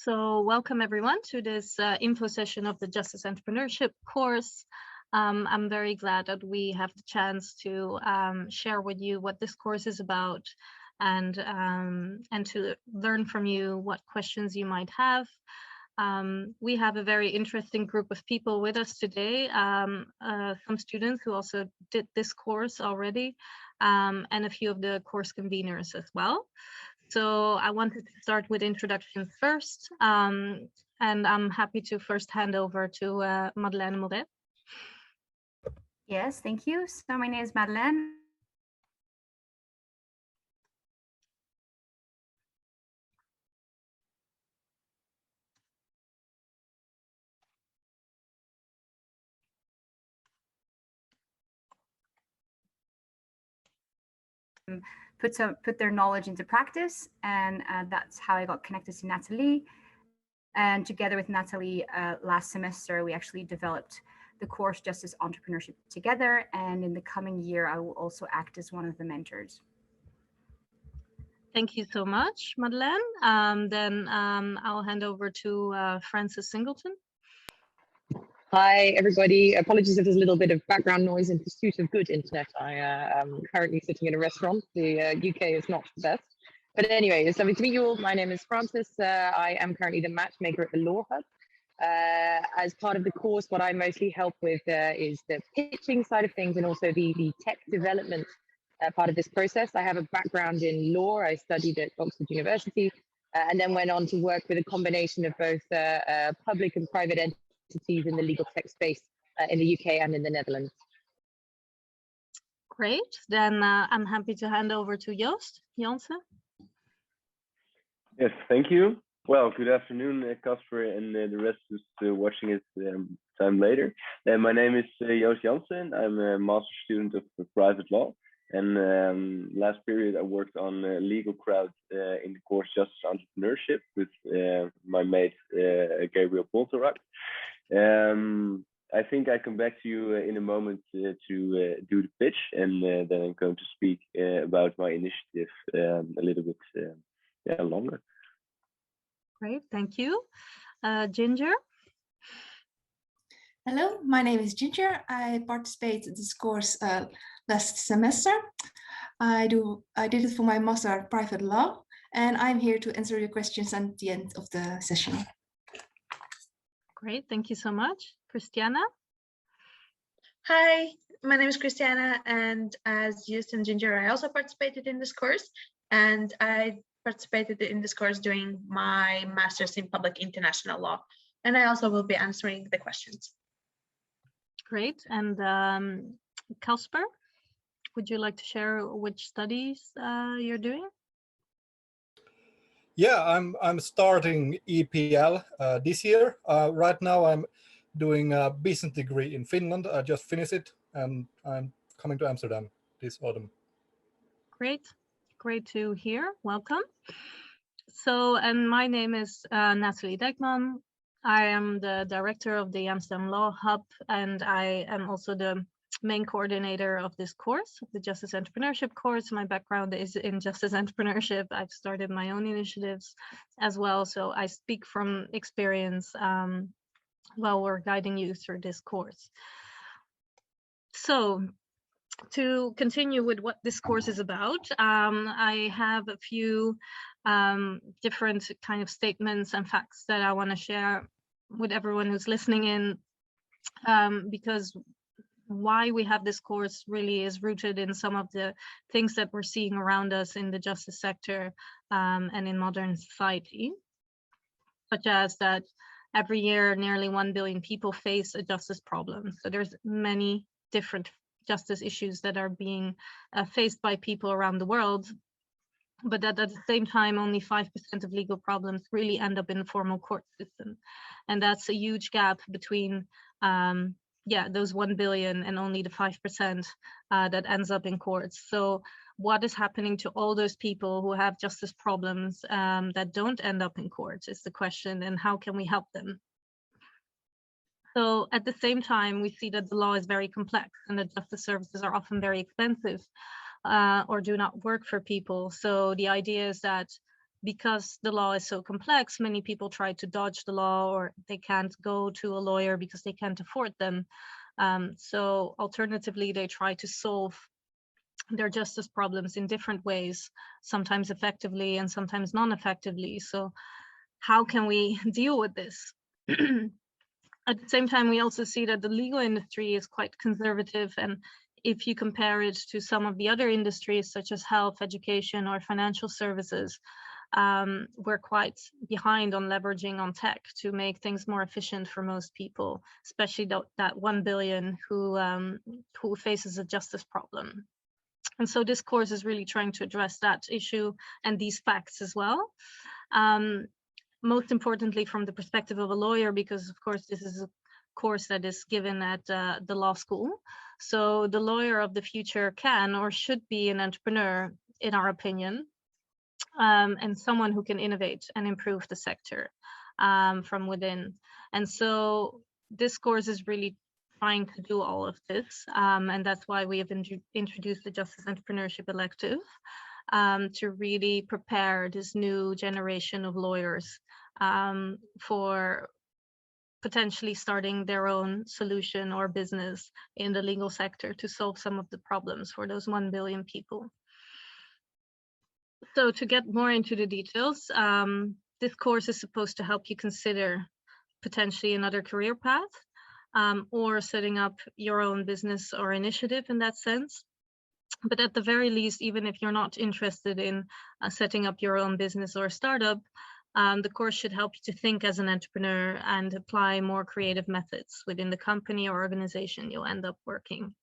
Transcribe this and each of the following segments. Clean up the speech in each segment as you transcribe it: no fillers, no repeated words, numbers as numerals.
So welcome everyone to this info session of the Justice Entrepreneurship course. I'm very glad that we have the chance to share with you what this course is about and to learn from you what questions you might have. We have a very interesting group of people with us today, some students who also did this course already, and a few of the course conveners as well. So I wanted to start with introductions first, and I'm happy to first hand over to Madeleine Moret. Yes, thank you. So my name is Madeleine. Put their knowledge into practice, and that's how I got connected to Natalie. And together with Natalie, last semester, we actually developed the course Justice Entrepreneurship together. And in the coming year, I will also act as one of the mentors. Thank you so much, Madeleine. Then I'll hand over to Frances Singleton. Hi, everybody. Apologies if there's a little bit of background noise in pursuit of good internet. I am currently sitting in a restaurant. The UK is not the best. But anyway, it's lovely to meet you all. My name is Frances. I am currently the matchmaker at the Law Hub. As part of the course, what I mostly help with is the pitching side of things and also the tech development part of this process. I have a background in law. I studied at Oxford University and then went on to work with a combination of both public and private entities in the legal tech space in the UK and in the Netherlands. Great. Then I'm happy to hand over to Joost Jansen. Yes, thank you. Well, good afternoon, Casper, and the rest who's watching it time later. My name is Joost Jansen. I'm a master's student of private law. And last period, I worked on legal crowd in the course Justice Entrepreneurship with my mate, Gabriel Polterak. I think I come back to you in a moment to do the pitch, and then I'm going to speak about my initiative a little bit longer. Great, thank you. Ginger? Hello, my name is Ginger. I participated in this course last semester. I did it for my master of private law, and I'm here to answer your questions at the end of the session. Great, thank you so much. Christiana? Hi, my name is Christiana, and as Joost and Ginger, I also participated in this course, and I participated in this course doing my master's in public international law, and I also will be answering the questions. Great, and Casper, would you like to share which studies you're doing? Yeah, I'm starting EPL this year. Right now I'm doing a business degree in Finland. I just finished it and I'm coming to Amsterdam this autumn. Great, great to hear. Welcome. So, and my name is Natalie Dijkman. I am the director of the Amsterdam Law Hub, and I am also the main coordinator of this course, the Justice Entrepreneurship course. My background is in Justice Entrepreneurship. I've started my own initiatives as well, so I speak from experience while we're guiding you through this course. So, to continue with what this course is about, I have a few different kind of statements and facts that I want to share with everyone who's listening in, because why we have this course really is rooted in some of the things that we're seeing around us in the justice sector and in modern society, such as that every year nearly 1 billion people face a justice problem. So there's many different justice issues that are being faced by people around the world, but that at the same time only 5% of legal problems really end up in the formal court system. And that's a huge gap between those 1 billion and only the 5% that ends up in courts. So what is happening to all those people who have justice problems that don't end up in courts is the question, and how can we help them? So at the same time, we see that the law is very complex and that justice services are often very expensive or do not work for people. So the idea is that because the law is so complex, many people try to dodge the law, or they can't go to a lawyer because they can't afford them. So alternatively, they try to solve their justice problems in different ways, sometimes effectively and sometimes non-effectively. So how can we deal with this? At the same time, we also see that the legal industry is quite conservative, and if you compare it to some of the other industries such as health, education, or financial services, we're quite behind on leveraging on tech to make things more efficient for most people, especially that 1 billion who faces a justice problem. And so this course is really trying to address that issue and these facts as well. Most importantly, from the perspective of a lawyer, because of course this is a course that is given at the law school. So the lawyer of the future can or should be an entrepreneur, in our opinion, and someone who can innovate and improve the sector from within. And so this course is really trying to do all of this, and that's why we have introduced the Justice Entrepreneurship elective to really prepare this new generation of lawyers for potentially starting their own solution or business in the legal sector to solve some of the problems for those 1 billion people. So to get more into the details, this course is supposed to help you consider potentially another career path, or setting up your own business or initiative in that sense. But at the very least, even if you're not interested in setting up your own business or startup, the course should help you to think as an entrepreneur and apply more creative methods within the company or organization you'll end up working.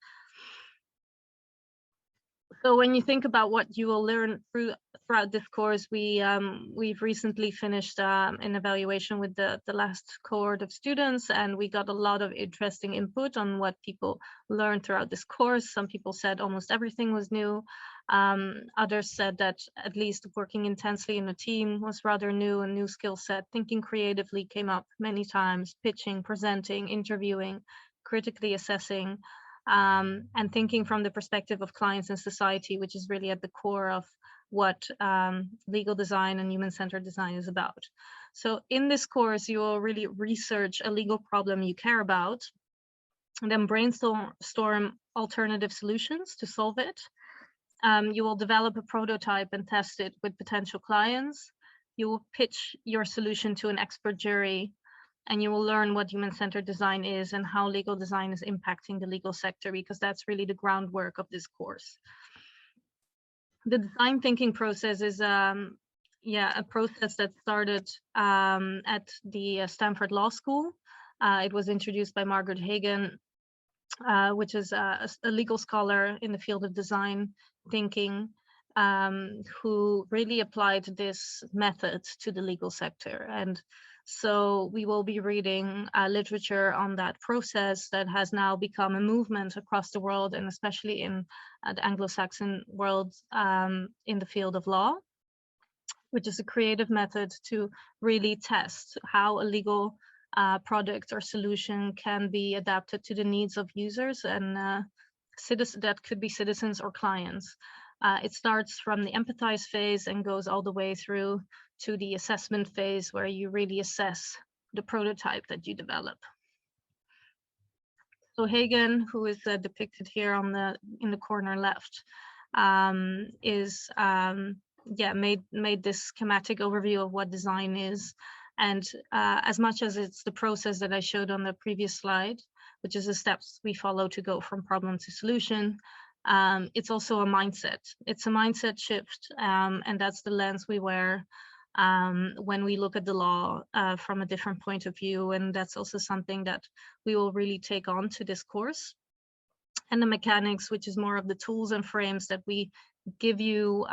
So when you think about what you will learn throughout this course, we've recently finished an evaluation with the last cohort of students, and we got a lot of interesting input on what people learned throughout this course. Some people said almost everything was new. Others said that at least working intensely in a team was rather new, a new skill set. Thinking creatively came up many times, pitching, presenting, interviewing, critically assessing. And thinking from the perspective of clients and society, which is really at the core of what legal design and human-centered design is about. So in this course, you will really research a legal problem you care about, and then brainstorm alternative solutions to solve it. You will develop a prototype and test it with potential clients. You will pitch your solution to an expert jury, and you will learn what human-centered design is and how legal design is impacting the legal sector, because that's really the groundwork of this course. The design thinking process is a process that started at the Stanford Law School. It was introduced by Margaret Hagan, which is a legal scholar in the field of design thinking, who really applied this method to the legal sector. And so we will be reading literature on that process that has now become a movement across the world, and especially in the Anglo-Saxon world in the field of law, which is a creative method to really test how a legal product or solution can be adapted to the needs of users and that could be citizens or clients. It starts from the empathize phase and goes all the way through to the assessment phase, where you really assess the prototype that you develop. So Hagan, who is depicted here in the corner left, made this schematic overview of what design is. And as much as it's the process that I showed on the previous slide, which is the steps we follow to go from problem to solution, it's also a mindset. It's a mindset shift, and that's the lens we wear when we look at the law from a different point of view. And that's also something that we will really take on to this course. And the mechanics, which is more of the tools and frames that we give you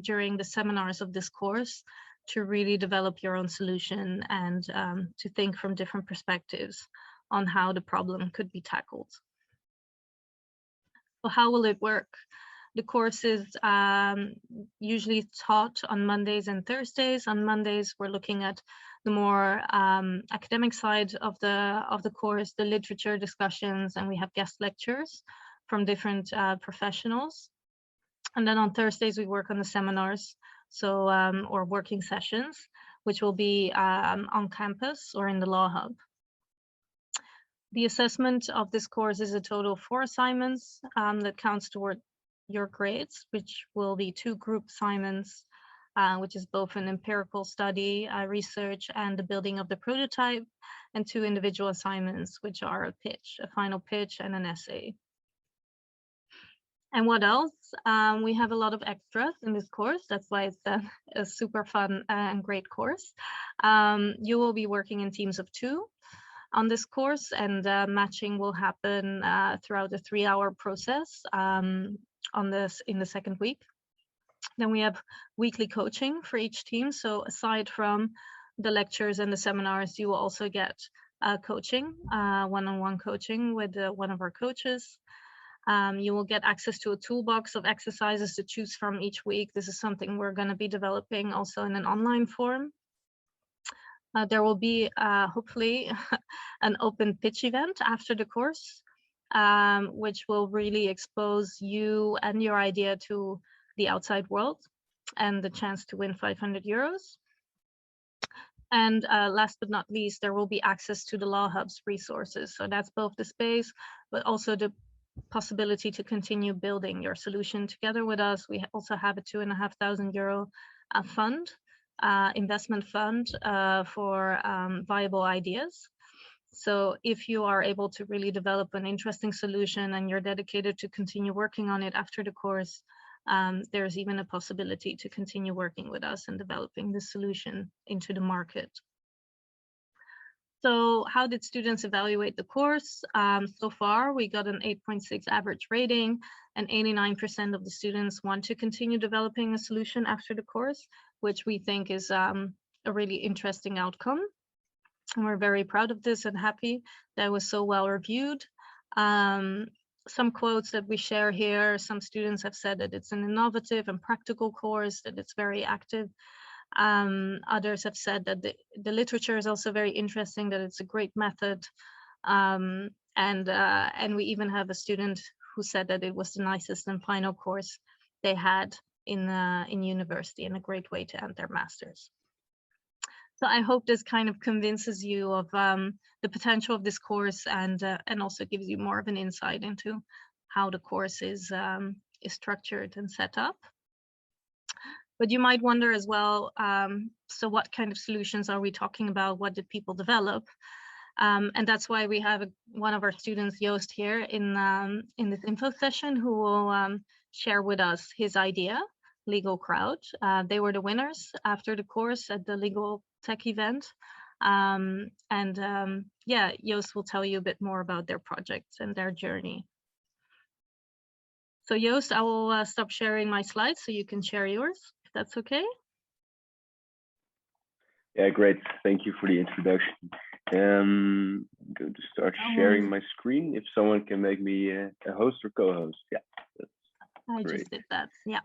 during the seminars of this course, to really develop your own solution and to think from different perspectives on how the problem could be tackled. So how will it work? The course is usually taught on Mondays and Thursdays. On Mondays, we're looking at the more academic side of the course, the literature discussions, and we have guest lectures from different professionals. And then on Thursdays, we work on the seminars, so or working sessions, which will be on campus or in the Law Hub. The assessment of this course is a total of 4 assignments that counts toward your grades, which will be 2 group assignments, which is both an empirical study, research, and the building of the prototype, and 2 individual assignments, which are a pitch, a final pitch, and an essay. And what else? We have a lot of extras in this course. That's why it's a super fun and great course. You will be working in teams of 2 on this course, and matching will happen throughout the 3-hour process in the second week. Then we have weekly coaching for each team. So aside from the lectures and the seminars, you will also get coaching, one-on-one coaching with one of our coaches. You will get access to a toolbox of exercises to choose from each week. This is something we're going to be developing also in an online form. There will be hopefully an open pitch event after the course, which will really expose you and your idea to the outside world, and the chance to win 500 euros. And last but not least, there will be access to the Law Hub's resources. So that's both the space, but also the possibility to continue building your solution together with us. We also have a €2,500 fund, investment fund for viable ideas. So if you are able to really develop an interesting solution and you're dedicated to continue working on it after the course, there's even a possibility to continue working with us and developing the solution into the market. So how did students evaluate the course? So far, we got an 8.6 average rating, and 89% of the students want to continue developing a solution after the course, which we think is a really interesting outcome. And we're very proud of this and happy that it was so well reviewed. Some quotes that we share here, some students have said that it's an innovative and practical course, that it's very active. Others have said that the literature is also very interesting, that it's a great method. And we even have a student who said that it was the nicest and final course they had in university, and a great way to end their master's. So I hope this kind of convinces you of the potential of this course, and also gives you more of an insight into how the course is structured and set up. But you might wonder as well, so what kind of solutions are we talking about? What did people develop? And that's why we have one of our students, Joost, here in this info session, who will share with us his idea, Legal Crowd. They were the winners after the course at the Legal Tech event. Yeah, Joost will tell you a bit more about their projects and their journey. So Joost, I will stop sharing my slides so you can share yours, if that's okay. Yeah, great. Thank you for the introduction. I'm going to start sharing my screen. If someone can make me a host or co-host. Yeah, that's I great. just did that, yeah.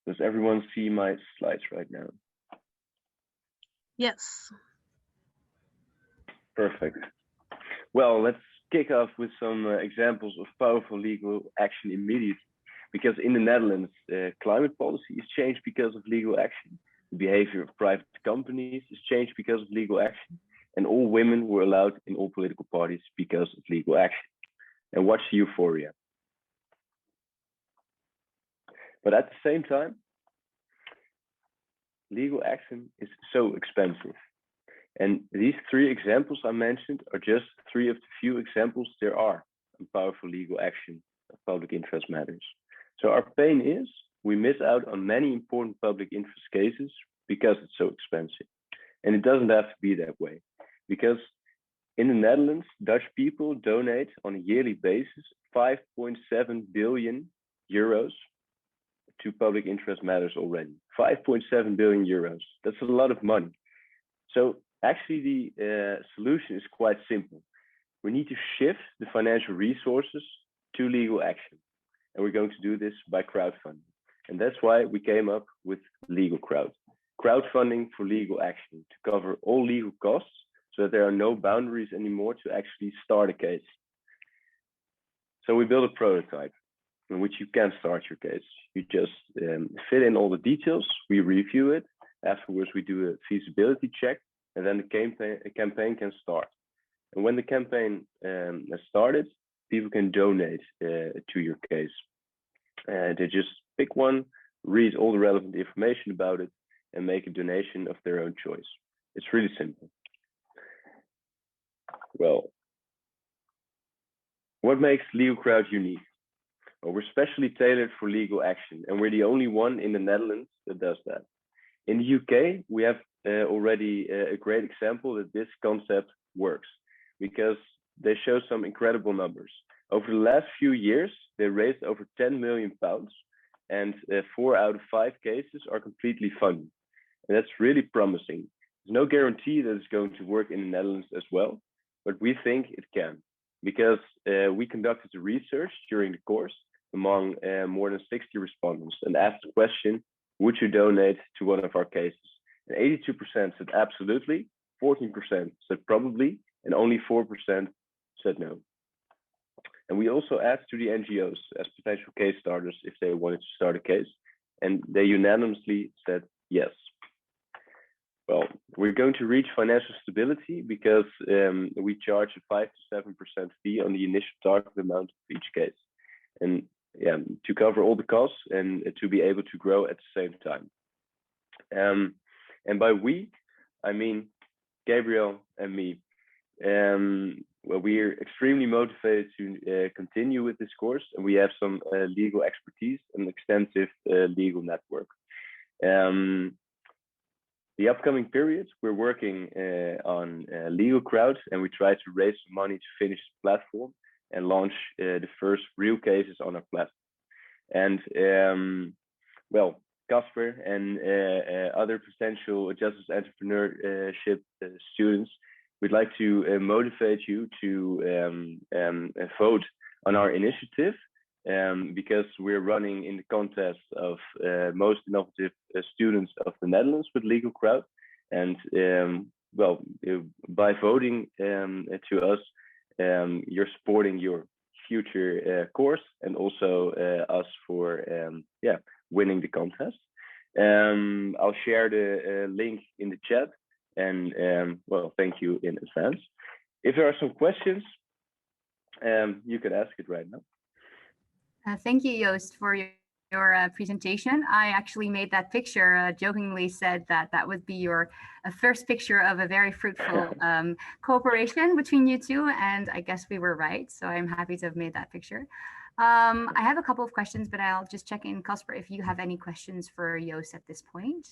Does everyone see my slides right now? Yes. Perfect. Well, let's kick off with some examples of powerful legal action immediately. Because in the Netherlands, climate policy is changed because of legal action. The behavior of private companies is changed because of legal action. And all women were allowed in all political parties because of legal action. And watch the euphoria. But at the same time, legal action is so expensive. And these 3 examples I mentioned are just 3 of the few examples there are in powerful legal action of public interest matters. So our pain is we miss out on many important public interest cases because it's so expensive. And it doesn't have to be that way, because in the Netherlands, Dutch people donate on a yearly basis 5.7 billion euros to public interest matters already. 5.7 billion euros. That's a lot of money. So actually the solution is quite simple. We need to shift the financial resources to legal action. And we're going to do this by crowdfunding. And that's why we came up with Legal Crowd. Crowdfunding for legal action to cover all legal costs so that there are no boundaries anymore to actually start a case. So we built a prototype. in which you can start your case. You just fill in all the details, we review it. Afterwards, we do a feasibility check, and then the campaign can start. And when the campaign has started, people can donate to your case. They just pick one, read all the relevant information about it, and make a donation of their own choice. It's really simple. Well, what makes Legal Crowd unique? Well, we're specially tailored for legal action, and we're the only one in the Netherlands that does that. In the UK, we have already a great example that this concept works, because they show some incredible numbers. Over the last few years, they raised over £10 million, and 4 out of 5 cases are completely funded. And that's really promising. There's no guarantee that it's going to work in the Netherlands as well, but we think it can, because we conducted the research during the course among more than 60 respondents and asked the question, would you donate to one of our cases? And 82% said absolutely, 14% said probably, and only 4% said no. And we also asked to the NGOs as potential case starters if they wanted to start a case, and they unanimously said yes. Well, we're going to reach financial stability because we charge a 5 to 7% fee on the initial target amount of each case, and to cover all the costs and to be able to grow at the same time. And by we, I mean Gabriel and me. Well, we are extremely motivated to continue with this course, and we have some legal expertise and extensive legal network. The upcoming periods, we're working on Legal Crowd, and we try to raise some money to finish the platform and launch the first real cases on our platform. And well, Casper and other potential Justice Entrepreneurship students, we'd like to motivate you to vote on our initiative, because we're running in the contest of most innovative students of the Netherlands with Legal Crowd. And well, by voting to us, you're supporting your future course and also us for winning the contest. I'll share the link in the chat, and well, thank you in advance. If there are some questions, you can ask it right now. Thank you, Joost, for your presentation. I actually made that picture, jokingly said that that would be your first picture of a very fruitful cooperation between you two, and I guess we were right. So I'm happy to have made that picture. I have a couple of questions, but I'll just check in, Casper, if you have any questions for Joost at this point.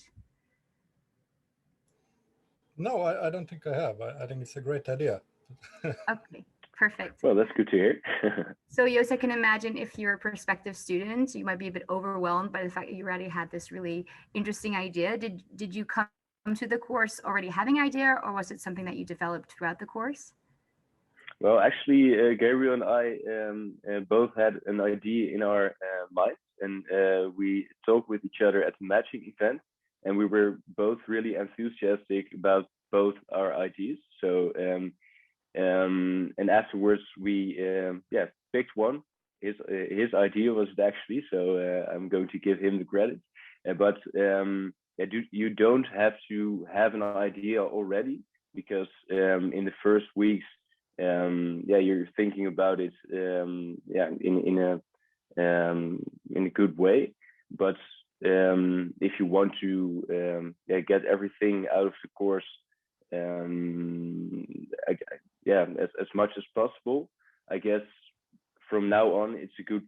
No, I don't think I have. I think it's a great idea. Okay, perfect. Well, that's good to hear. So Joost, I can imagine if you're a prospective student, you might be a bit overwhelmed by the fact that you already had this really interesting idea. Did you come to the course already having an idea, or was it something that you developed throughout the course? Well, actually, Gabriel and I both had an idea in our minds, and we talked with each other at the matching event, and we were both really enthusiastic about both our ideas. So, and afterwards we picked one. His idea was it actually, so I'm going to give him the credit. But you don't have to have an idea already, because in the first weeks, you're thinking about it, in a good way. But if you want to get everything out of the course, as much as possible, I guess from now on it's a good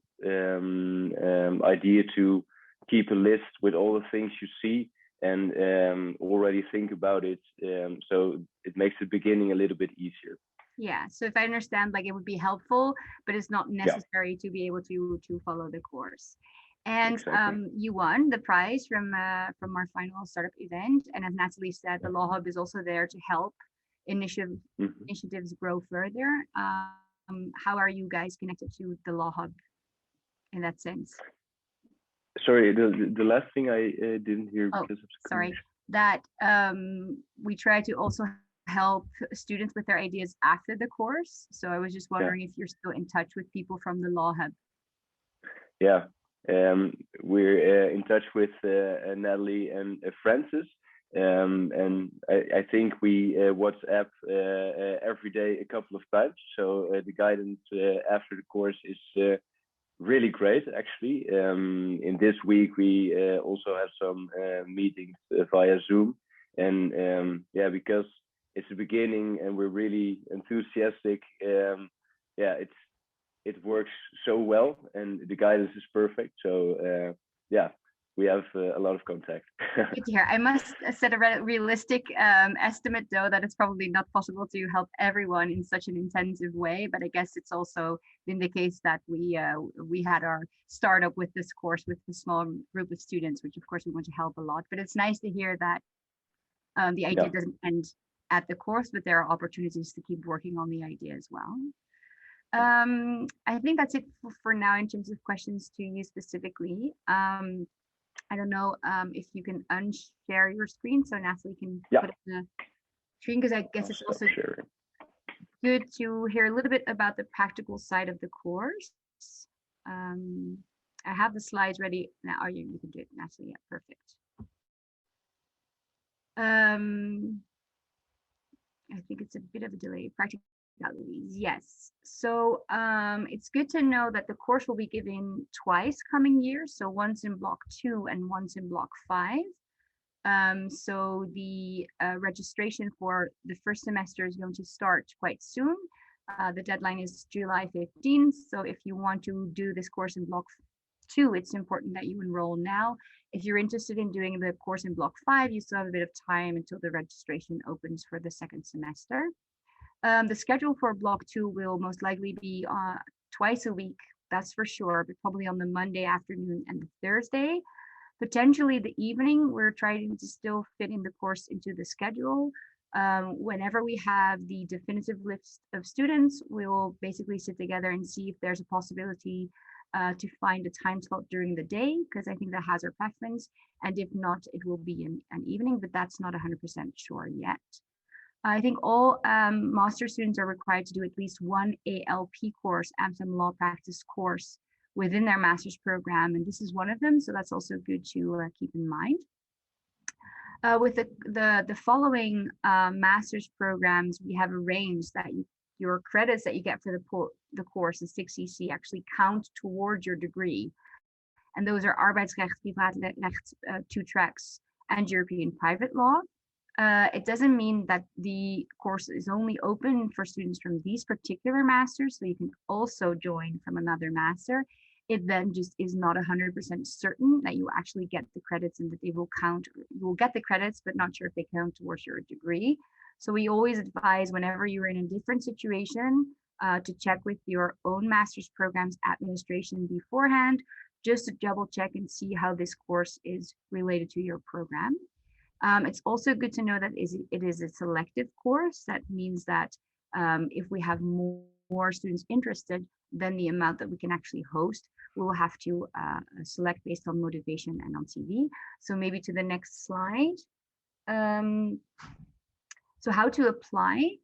idea to keep a list with all the things you see and already think about it, so it makes the beginning a little bit easier. Yeah, so if I understand, like, it would be helpful, but it's not necessary to be able to follow the course. And Exactly. You won the prize from our final startup event. And as Natalie said, the Law Hub is also there to help initiatives grow further. How are you guys connected to the Law Hub in that sense? Sorry, the last thing I didn't hear because of the sorry. connection. That we try to also help students with their ideas after the course. So I was just wondering if you're still in touch with people from the Law Hub. yeah, we're in touch with Natalie and Francis. And I think we WhatsApp every day a couple of times. So the guidance after the course is really great, actually. In this week, we also have some meetings via Zoom. And yeah, because it's the beginning and we're really enthusiastic, yeah, it works so well and the guidance is perfect. So yeah, we have a lot of contact. Good to hear. I must set a realistic estimate, though, that it's probably not possible to help everyone in such an intensive way. But I guess it's also been the case that we had our startup with this course with a small group of students, which of course we want to help a lot. But it's nice to hear that the idea doesn't end at the course, but there are opportunities to keep working on the idea as well. I think that's it for now in terms of questions to you specifically. I don't know if you can unshare your screen so Natalie can put it in the screen, because I guess it's also good to hear a little bit about the practical side of the course. I have the slides ready now. Oh, you can do it, Natalie. Yeah, perfect. I think it's a bit of a delay. Practicalities, yes. So it's good to know that the course will be given twice coming year. So once in block 2 and once in block 5. So the registration for the first semester is going to start quite soon. The deadline is July 15th. So if you want to do this course in block 2, it's important that you enroll now. If you're interested in doing the course in block 5, you still have a bit of time until the registration opens for the second semester. The schedule for block 2 will most likely be twice a week, that's for sure, but probably on the Monday afternoon and the Thursday. Potentially the evening, we're trying to still fit in the course into the schedule. Whenever we have the definitive list of students, we'll basically sit together and see if there's a possibility to find a time slot during the day, because I think that has our preference. And if not, it will be an evening, but that's not 100% sure yet. I think all master students are required to do at least one ALP course, Amsterdam Law Practice course, within their master's program, and this is one of them, so that's also good to keep in mind. With the following master's programs, we have arranged that your credits that you get for the course, the 6cc, actually count towards your degree, and those are arbeidsrecht, privaatrecht, 2 tracks, and European private law. It doesn't mean that the course is only open for students from these particular masters, so you can also join from another master. It then just is not 100% certain that you actually get the credits and that they will count. You will get the credits, but not sure if they count towards your degree. So we always advise whenever you're in a different situation to check with your own master's programs administration beforehand, just to double check and see how this course is related to your program. It's also good to know that it is a selective course. That means that if we have more students interested, then the amount that we can actually host, we will have to select based on motivation and on CV. So maybe to the next slide. So how to apply?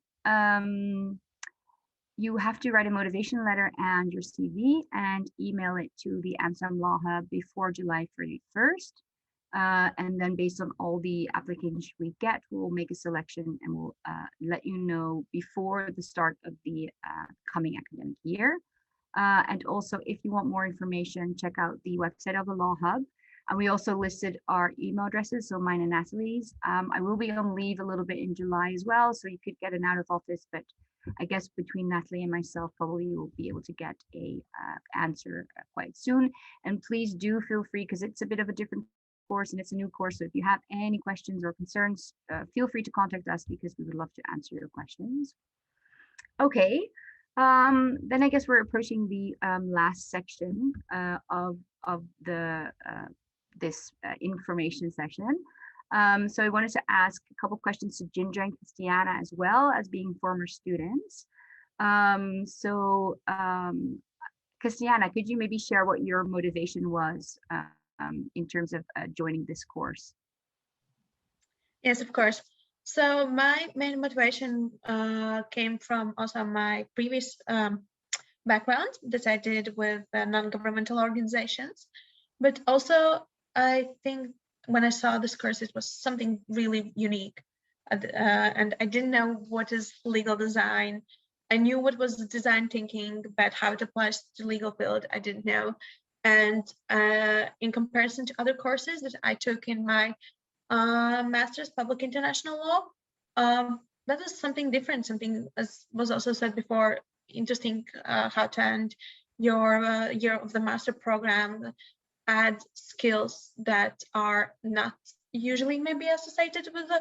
You have to write a motivation letter and your CV and email it to the Amsterdam Law Hub before July 31st. And then based on all the applications we get, we'll make a selection and we'll let you know before the start of the coming academic year. And also, if you want more information, check out the website of the Law Hub. And we also listed our email addresses, so mine and Natalie's. I will be on leave a little bit in July as well, so you could get an out of office, but I guess between Natalie and myself, probably you will be able to get a answer quite soon. And please do feel free, because it's a bit of a different course and it's a new course. So if you have any questions or concerns, feel free to contact us, because we would love to answer your questions. Okay, then I guess we're approaching the last section of the this information session. So I wanted to ask a couple questions to Ginger and Christiana, as well as being former students. Christiana, could you maybe share what your motivation was in terms of joining this course? Yes, of course. So my main motivation came from also my previous background that I did with non-governmental organizations. But also, I think when I saw this course, it was something really unique. And I didn't know what is legal design. I knew what was design thinking, but how it applies to the legal field, I didn't know. And in comparison to other courses that I took in my master's public international law, that is something different, something, as was also said before, interesting how to end your year of the master program, add skills that are not usually maybe associated with the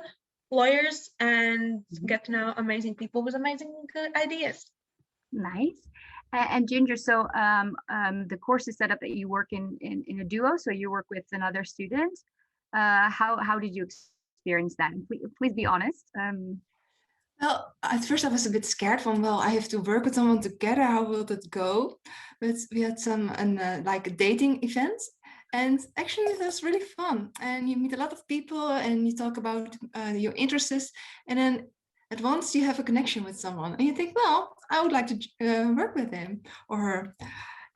lawyers, and get to know amazing people with amazing ideas. Nice. And Ginger, so the course is set up that you work in a duo, so you work with another student. How did you experience that? And please be honest. Well, at first I was a bit scared from, well, I have to work with someone together. How will that go? But we had some like dating events, and actually it was really fun. And you meet a lot of people, and you talk about your interests, and then at once you have a connection with someone, and you think, well, I would like to work with him or her.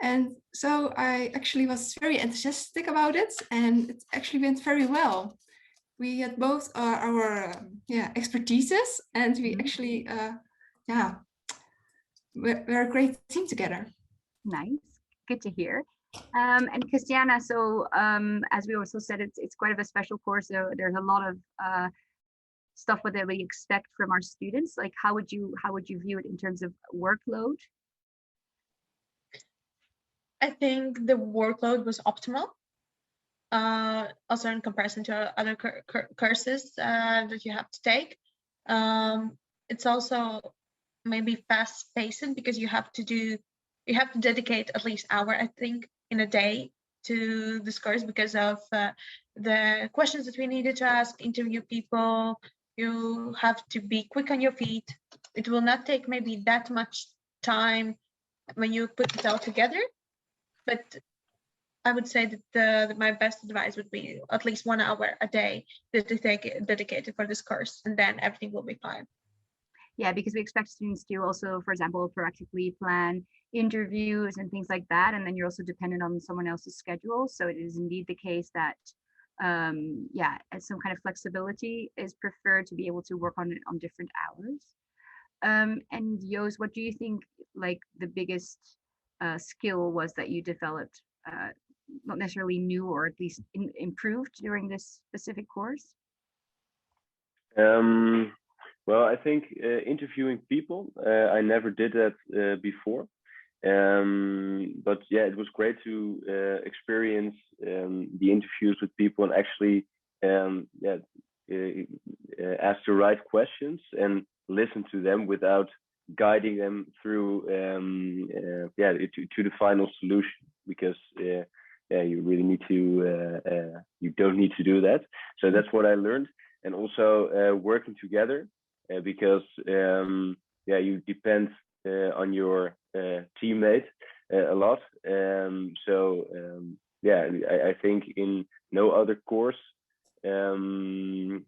And so I actually was very enthusiastic about it, and it actually went very well. We had both our expertises, and we actually we're a great team together. Nice, good to hear. And Christiana, so as we also said, it's quite of a special course. So there's a lot of stuff that we expect from our students. Like, how would you view it in terms of workload? I think the workload was optimal. Also in comparison to other courses that you have to take. It's also maybe fast-paced because you have to dedicate at least an hour, I think, in a day to this course because of the questions that we needed to ask, interview people. You have to be quick on your feet. It will not take maybe that much time when you put it all together, but I would say that my best advice would be at least 1 hour a day dedicated for this course, and then everything will be fine. Yeah, because we expect students to also, for example, proactively plan interviews and things like that, and then you're also dependent on someone else's schedule. So it is indeed the case that, some kind of flexibility is preferred to be able to work on it on different hours. And Joost, what do you think, like, the biggest skill was that you developed? Not necessarily new, or at least improved during this specific course? Well, I think interviewing people, I never did that before. But yeah, it was great to experience the interviews with people and actually ask the right questions and listen to them without guiding them through to the final solution, because you really need to you don't need to do that. So that's what I learned. And also working together, because you depend on your teammate a lot. I think in no other course you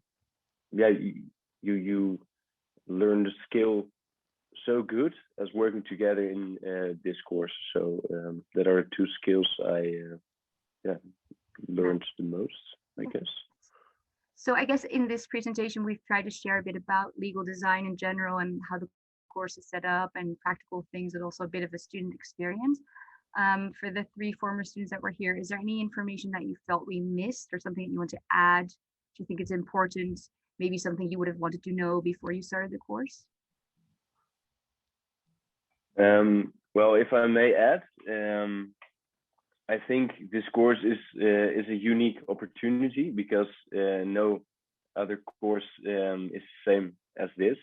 learn the skill so good as working together in this course. So that are two skills I learned the most, I guess. So I guess in this presentation, we've tried to share a bit about legal design in general and how the course is set up and practical things, and also a bit of a student experience. For the 3 former students that were here, is there any information that you felt we missed, or something that you want to add? Do you think it's important? Maybe something you would have wanted to know before you started the course? Well, if I may add, I think this course is a unique opportunity, because no other course is the same as this.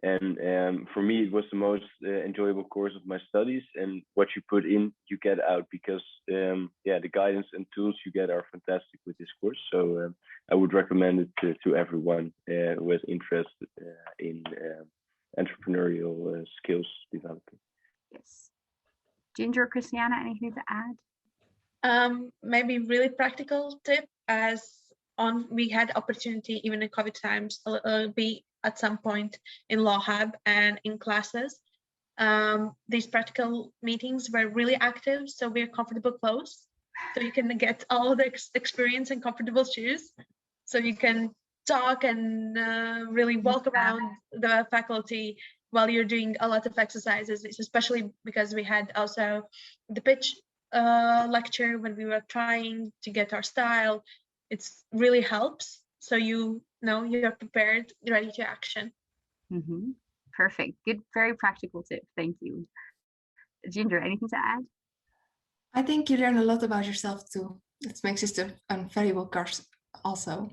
And for me, it was the most enjoyable course of my studies. And what you put in, you get out, because the guidance and tools you get are fantastic with this course. So I would recommend it to everyone who has interest in entrepreneurial skills developing. Yes. Ginger or Christiana, anything to add? Maybe really practical tip, as we had opportunity even in COVID times be at some point in Law Hub and in classes. these practical meetings were really active, so we're comfortable clothes. So you can get all the experience in comfortable shoes. So you can talk and really walk around the faculty while you're doing a lot of exercises. It's especially because we had also the pitch lecture when we were trying to get our style. It's really helps. So you know you're prepared, ready to action. Mm-hmm. Perfect. Good, very practical tip. Thank you. Ginger, anything to add? I think you learn a lot about yourself too. That makes it a valuable course also.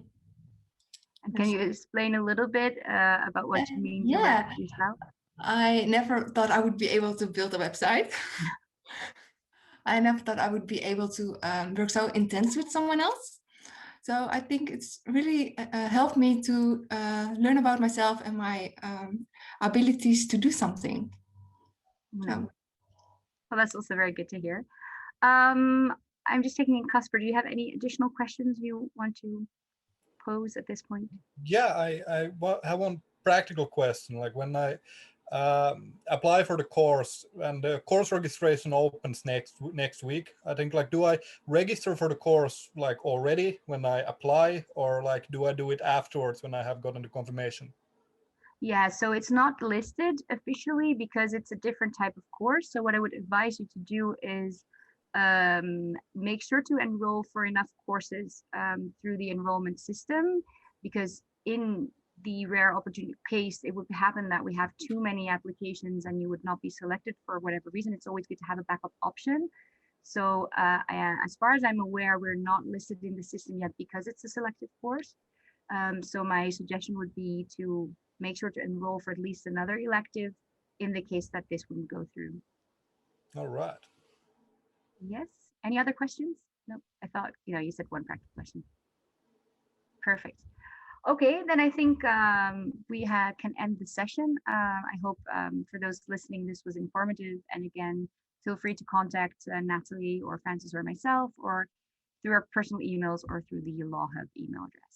And can you explain a little bit about what you mean about yourself? I never thought I would be able to build a website. I never thought I would be able to work so intense with someone else. So I think it's really helped me to learn about myself and my abilities to do something. Well, that's also very good to hear. I'm just taking in Casper. Do you have any additional questions you want to pose at this point? Yeah, I have one practical question. Like when I apply for the course and the course registration opens next week, I think, like, do I register for the course like already when I apply, or like do I do it afterwards when I have gotten the confirmation? Yeah, so it's not listed officially because it's a different type of course. So what I would advise you to do is make sure to enroll for enough courses through the enrollment system, because in the rare opportunity case, it would happen that we have too many applications and you would not be selected for whatever reason. It's always good to have a backup option. So as far as I'm aware, we're not listed in the system yet because it's a selected course. So my suggestion would be to make sure to enroll for at least another elective in the case that this wouldn't go through. All right. Yes. Any other questions? No, I thought, you said one practical question. Perfect. Okay, then I think we can end the session. I hope for those listening, this was informative. And again, feel free to contact Natalie or Francis or myself, or through our personal emails or through the Law Hub email address.